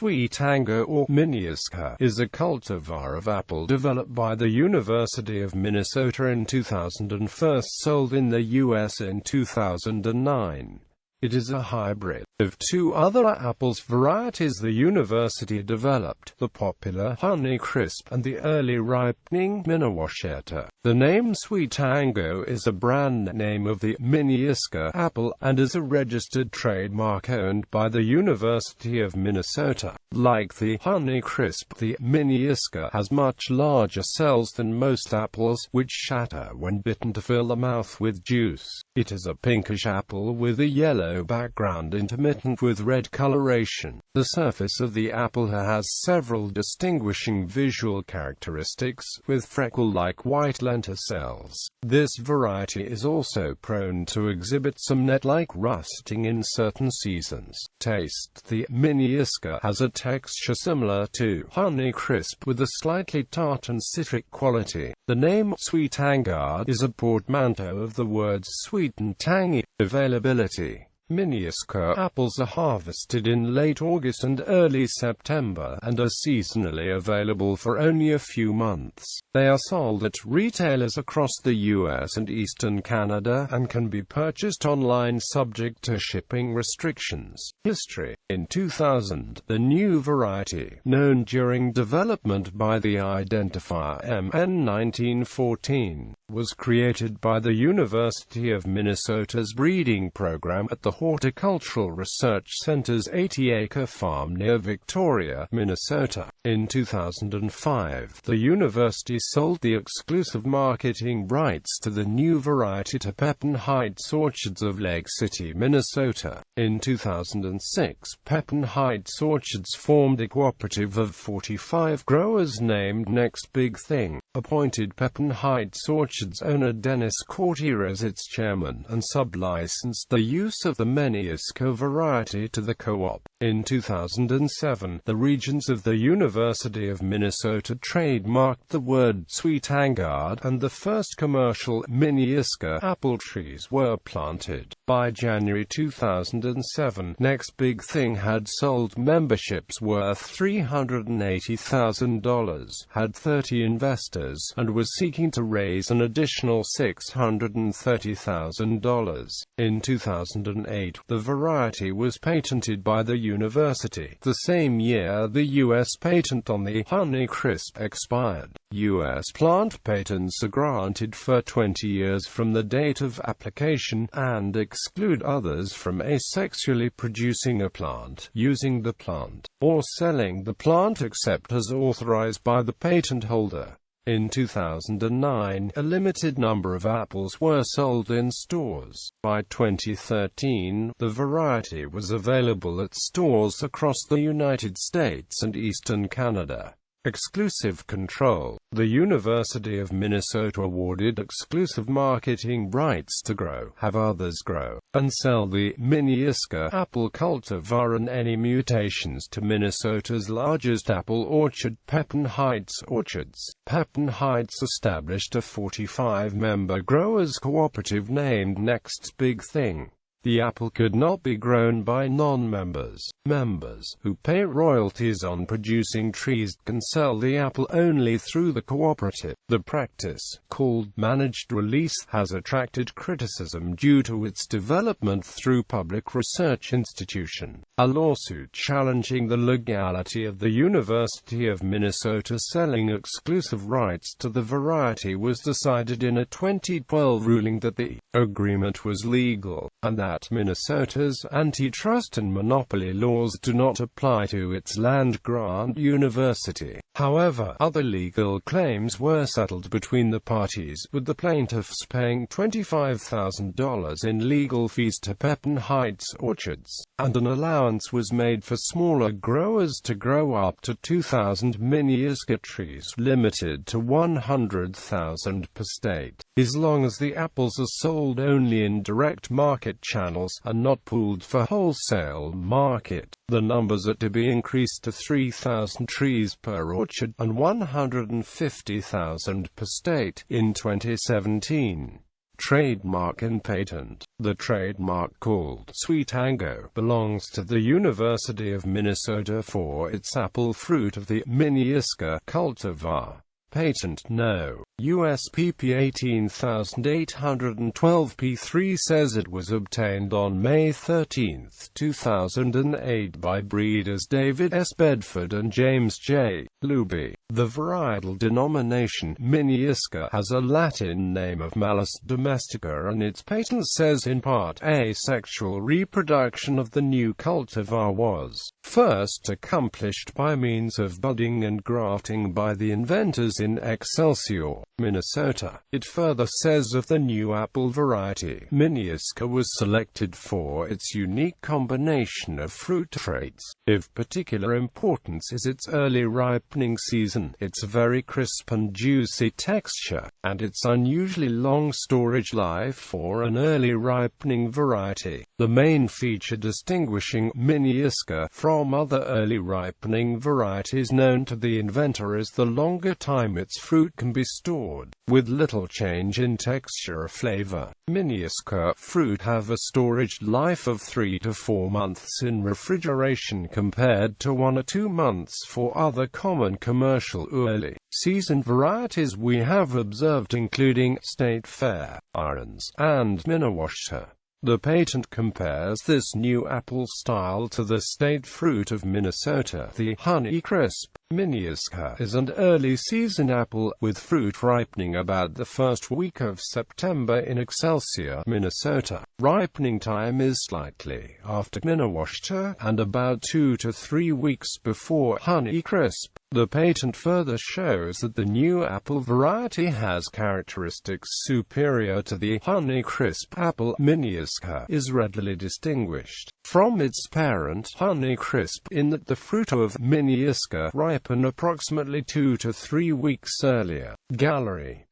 SweeTango or Minneiska is a cultivar of apple developed by the University of Minnesota in 2000 and first sold in the U.S. in 2009. It is a hybrid of two other apples varieties the university developed, the popular Honeycrisp and the early-ripening Minnewasheta. The name SweeTango is a brand name of the Minneiska apple, and is a registered trademark owned by the University of Minnesota. Like the Honeycrisp, the Minneiska has much larger cells than most apples, which shatter when bitten to fill the mouth with juice. It is a pinkish apple with a yellow background intermittent with red coloration. The surface of the apple has several distinguishing visual characteristics, with freckle-like white lenticels. This variety is also prone to exhibit some net-like rusting in certain seasons. Taste: the Minneiska has a texture similar to Honeycrisp with a slightly tart and citric quality. The name SweeTango is a portmanteau of the words sweet and tangy. Availability: Minneiska apples are harvested in late August and early September, and are seasonally available for only a few months. They are sold at retailers across the U.S. and eastern Canada, and can be purchased online subject to shipping restrictions. History: in 2000, the new variety, known during development by the identifier MN1914, was created by the University of Minnesota's breeding program at the Horticultural Research Center's 80-acre farm near Victoria, Minnesota. In 2005, the university sold the exclusive marketing rights to the new variety to Pepin Heights Orchards of Lake City, Minnesota. In 2006, Pepin Heights Orchards formed a cooperative of 45 growers named Next Big Thing, appointed Pepin Heights Orchards owner Dennis Courtier as its chairman, and sub-licensed the use of the Minneiska variety to the co-op. In 2007, the Regents of the University of Minnesota trademarked the word SweeTango, and the first commercial Minneiska apple trees were planted. By January 2007, Next Big Thing had sold memberships worth $380,000, had 30 investors, and was seeking to raise an additional $630,000. In 2008, the variety was patented by the university. The same year, the U.S. patent on the Honeycrisp expired. U.S. plant patents are granted for 20 years from the date of application, and exclude others from asexually producing a plant, using the plant, or selling the plant except as authorized by the patent holder. In 2009, a limited number of apples were sold in stores. By 2013, the variety was available at stores across the United States and eastern Canada. Exclusive control: the University of Minnesota awarded exclusive marketing rights to grow, have others grow, and sell the Minneiska apple cultivar and any mutations to Minnesota's largest apple orchard, Pepin Heights Orchards. Pepin Heights established a 45-member growers cooperative named Next Big Thing. The apple could not be grown by non-members. Members, who pay royalties on producing trees, can sell the apple only through the cooperative. The practice, called managed release, has attracted criticism due to its development through public research institution. A lawsuit challenging the legality of the University of Minnesota selling exclusive rights to the variety was decided in a 2012 ruling that the agreement was legal, and that Minnesota's antitrust and monopoly laws do not apply to its land-grant university. However, other legal claims were settled between the parties, with the plaintiffs paying $25,000 in legal fees to Pepin Heights Orchards, and an allowance was made for smaller growers to grow up to 2,000 Minneiska trees, limited to 100,000 per state, as long as the apples are sold only in direct market channels, and not pooled for wholesale market. The numbers are to be increased to 3,000 trees per orchard, and 150,000 per state, in 2017. trademark and patent. The trademark, called SweeTango, belongs to the University of Minnesota for its apple fruit of the Minneiska cultivar. Patent No. USPP 18812 P3 says it was obtained on May 13, 2008 by breeders David S. Bedford and James J. Luby. The varietal denomination Minneiska has a Latin name of Malus domestica, and its patent says in part asexual reproduction of the new cultivar was first accomplished by means of budding and grafting by the inventors in Excelsior, Minnesota. It further says of the new apple variety, Minneiska was selected for its unique combination of fruit traits. Of particular importance is its early ripening season, its very crisp and juicy texture, and its unusually long storage life for an early ripening variety. The main feature distinguishing Minneiska from other early ripening varieties known to the inventor is the longer time its fruit can be stored, with little change in texture or flavor. Minneiska fruit have a storage life of 3 to 4 months in refrigeration compared to 1 or 2 months for other common commercial early season varieties we have observed, including State Fair, Irons, and Minnewasheta. The patent compares this new apple style to the state fruit of Minnesota, the Honeycrisp. Minneiska is an early-season apple, with fruit ripening about the first week of September in Excelsior, Minnesota. Ripening time is slightly after Minnewasheta, and about 2 to 3 weeks before Honeycrisp. The patent further shows that the new apple variety has characteristics superior to the Honeycrisp apple. Minneiska is readily distinguished from its parent Honeycrisp in that the fruit of Minneiska ripen approximately 2 to 3 weeks earlier. Gallery.